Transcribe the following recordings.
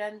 10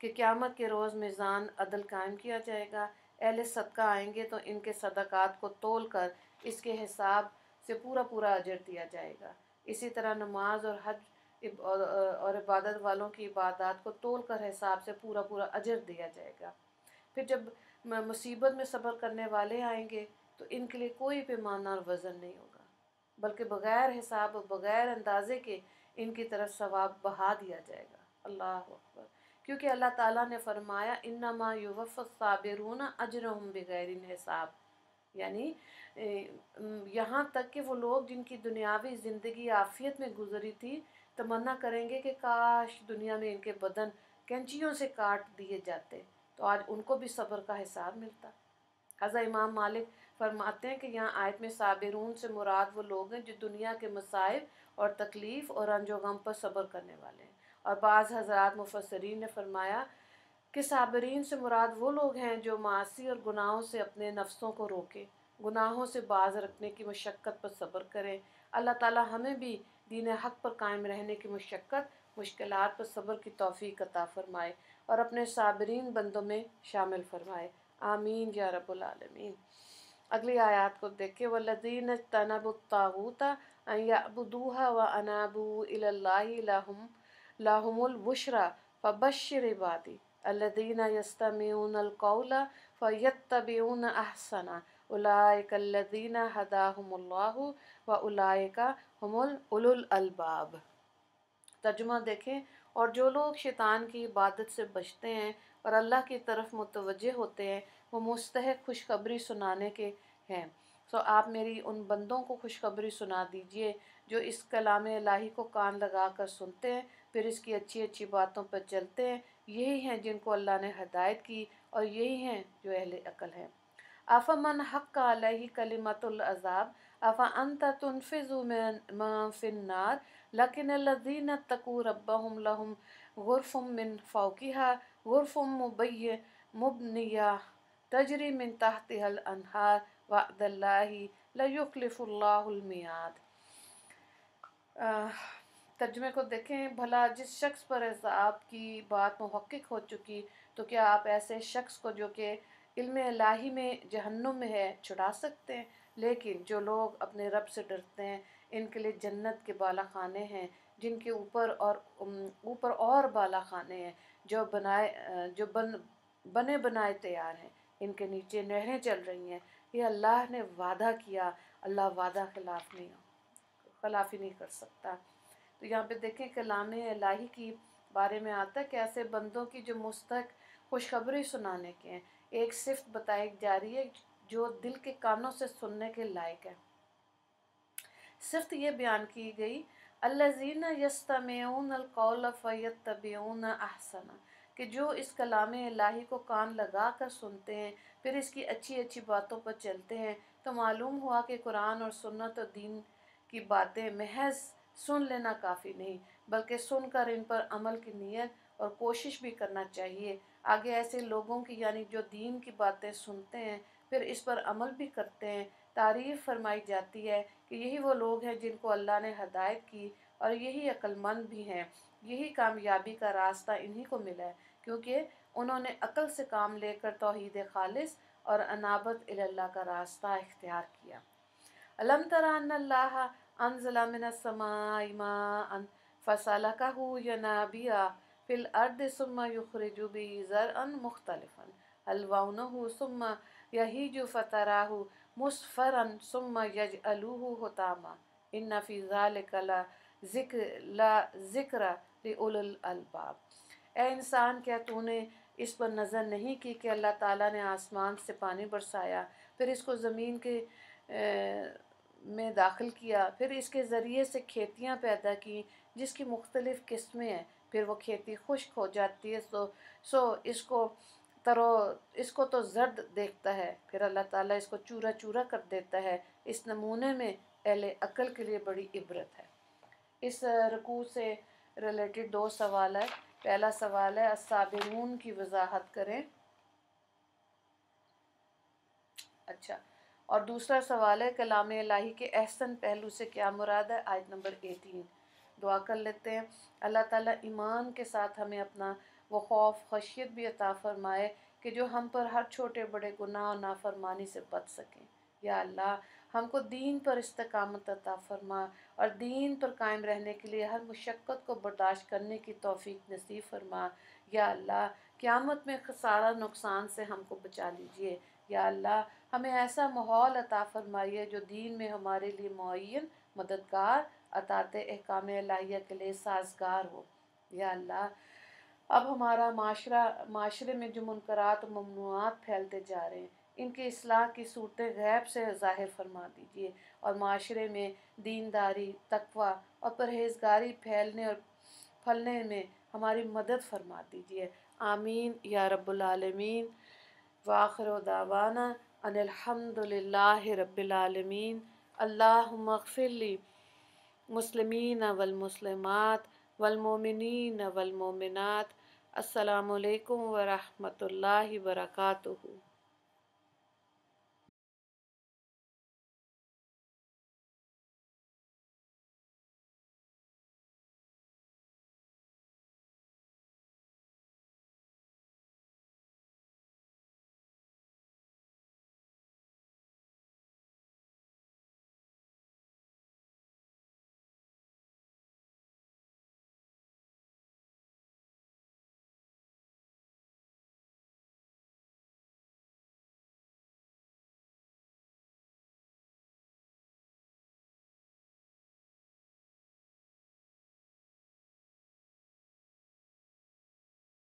کہ قیامت کے روز میزان عدل قائم کیا جائے گا، اہل صدقہ آئیں گے تو ان کے صدقات کو تول کر اس کے حساب سے پورا پورا اجر دیا جائے گا۔ اسی طرح نماز اور حج اور عبادت والوں کی عبادات کو تول کر حساب سے پورا پورا اجر دیا جائے گا۔ پھر جب مصیبت میں صبر کرنے والے آئیں گے تو ان کے لیے کوئی پیمانہ اور وزن نہیں ہوگا، بلکہ بغیر حساب اور بغیر اندازے کے ان کی طرف ثواب بہا دیا جائے گا۔ اللہ اکبر! کیونکہ اللہ تعالیٰ نے فرمایا انما یوفی الصابرون اجرہم بغیر حساب، یعنی یہاں تک کہ وہ لوگ جن کی دنیاوی زندگی عافیت میں گزری تھی تمنا کریں گے کہ کاش دنیا میں ان کے بدن کینچیوں سے کاٹ دیے جاتے تو آج ان کو بھی صبر کا حساب ملتا۔ حضرت امام مالک فرماتے ہیں کہ یہاں آیت میں صابرون سے مراد وہ لوگ ہیں جو دنیا کے مصائب اور تکلیف اور رنج و غم پر صبر کرنے والے ہیں، اور بعض حضرات مفسرین نے فرمایا کہ صابرین سے مراد وہ لوگ ہیں جو معاصی اور گناہوں سے اپنے نفسوں کو روکیں، گناہوں سے باز رکھنے کی مشقت پر صبر کریں۔ اللہ تعالی ہمیں بھی دین حق پر قائم رہنے کی مشکلات پر صبر کی توفیق عطا فرمائے اور اپنے صابرین بندوں میں شامل فرمائے، آمین یا رب العالمین۔ اگلی آیات کو دیکھیں، وَالَّذِينَ اجْتَنَبُوا الطَّاغُوتَ أَن يَعْبُدُوهَا وَأَنَابُوا إِلَى اللَّهِ لَهُمُ الْبُشْرَى فَبَشِّرْ عِبَادِي الَّذِينَ يَسْتَمِعُونَ الْقَوْلَ فَيَتَّبِعُونَ أَحْسَنَهُ أُولَٰئِكَ الَّذِينَ هَدَاهُمُ اللَّهُ وَأُولَٰئِكَ هُمُ أُولُو الْأَلْبَابِ۔ ترجمہ دیکھیں، اور جو لوگ شیطان کی عبادت سے بچتے ہیں اور اللہ کی طرف متوجہ ہوتے ہیں وہ مستحق خوشخبری سنانے کے ہیں۔ سو آپ میری ان بندوں کو خوشخبری سنا دیجئے جو اس کلام الہی کو کان لگا کر سنتے ہیں پھر اس کی اچھی اچھی باتوں پر چلتے ہیں، یہی ہیں جن کو اللہ نے ہدایت کی اور یہی ہیں جو اہل عقل ہیں۔ افمن حق علیہ کلمۃ العذاب افانت تنفذ من فی النار لیکن الذین اتقوا ربهم لهم غرف من فوقها غرف مبنیہ تجری من تحتها الانہار وعد اللہ لا یخلف اللہ المیعاد۔ ترجمے کو دیکھیں، بھلا جس شخص پر عذاب کی بات محقق ہو چکی تو کیا آپ ایسے شخص کو جو کہ علم الہی میں جہنم میں ہے چھڑا سکتے ہیں؟ لیکن جو لوگ اپنے رب سے ڈرتے ہیں ان کے لیے جنت کے بالا خانے ہیں جن کے اوپر اور بالا خانے ہیں جو بنے بنائے تیار ہیں، ان کے نیچے نہریں چل رہی ہیں۔ یہ اللہ نے وعدہ کیا، اللہ وعدہ خلافی نہیں کر سکتا۔ تو یہاں پہ دیکھیں کلام الہی کی بارے میں آتا ہے کہ ایسے بندوں کی جو مستحق خوشخبری سنانے کے ہیں، ایک صفت بتائی جا رہی ہے جو دل کے کانوں سے سننے کے لائق ہے۔ صفت یہ بیان کی گئی، الذین یستمعون القول فیتبعون احسنہ، کہ جو اس کلام الہی کو کان لگا کر سنتے ہیں پھر اس کی اچھی اچھی باتوں پر چلتے ہیں، تو معلوم ہوا کہ قرآن اور سنت اور دین کی باتیں محض سن لینا کافی نہیں بلکہ سن کر ان پر عمل کی نیت اور کوشش بھی کرنا چاہیے۔ آگے ایسے لوگوں کی یعنی جو دین کی باتیں سنتے ہیں پھر اس پر عمل بھی کرتے ہیں تعریف فرمائی جاتی ہے کہ یہی وہ لوگ ہیں جن کو اللہ نے ہدایت کی اور یہی عقل مند بھی ہیں، یہی کامیابی کا راستہ انہی کو ملا ہے کیونکہ انہوں نے عقل سے کام لے کر توحید خالص اور انابت اللہ کا راستہ اختیار کیا۔ الم تر ان اللہ انزل من السماء ماء فسلکہ ینابیع فی الارض ثم یخرج به زرعا مختلفا الوانہ ثم یہیج فتراہ مصفرا ثم یجعلہ حطاما ان فی ذلک لذکر لأولی الالباب۔ اے انسان، کیا تو نے اس پر نظر نہیں کی کہ اللہ تعالیٰ نے آسمان سے پانی برسایا پھر اس کو زمین کے میں داخل کیا، پھر اس کے ذریعے سے کھیتیاں پیدا کی جس کی مختلف قسمیں ہیں، پھر وہ کھیتی خشک ہو جاتی ہے سو اس کو تو زرد دیکھتا ہے، پھر اللہ تعالیٰ اس کو چورا چورا کر دیتا ہے۔ اس نمونے میں اہل عقل کے لیے بڑی عبرت ہے۔ اس رکوع سے ریلیٹڈ دو سوال ہے۔ پہلا سوال ہے الصابرون کی وضاحت کریں، اچھا، اور دوسرا سوال ہے کلام الہی کے احسن پہلو سے کیا مراد ہے؟ آیت نمبر 18 دعا کر لیتے ہیں۔ اللہ تعالیٰ ایمان کے ساتھ ہمیں اپنا وہ خوف خشیت بھی عطا فرمائے کہ جو ہم پر ہر چھوٹے بڑے گناہ اور نافرمانی سے بچ سکیں۔ یا اللہ ہم کو دین پر استقامت عطا فرما اور دین پر قائم رہنے کے لیے ہر مشقت کو برداشت کرنے کی توفیق نصیب فرما۔ یا اللہ قیامت میں خسارہ نقصان سے ہم کو بچا لیجئے۔ یا اللہ ہمیں ایسا ماحول عطا فرمائیے جو دین میں ہمارے لیے معین، مددگار، اطاعت احکام الہیہ کے لیے سازگار ہو۔ یا اللہ اب ہمارا معاشرے میں جو منکرات و ممنوعات پھیلتے جا رہے ہیں، ان کی اصلاح کی صورتیں غیب سے ظاہر فرما دیجیے اور معاشرے میں دینداری، تقوی اور پرہیزگاری پھیلنے اور پھلنے میں ہماری مدد فرما دیجیے۔ آمین یا رب العالمین۔ وآخر دعوانا ان الحمد للہ رب العالمین۔ اللہم اغفر لی مسلمین والمسلمات والمؤمنین والمؤمنات۔ السلام علیکم ورحمۃ اللہ وبرکاتہ۔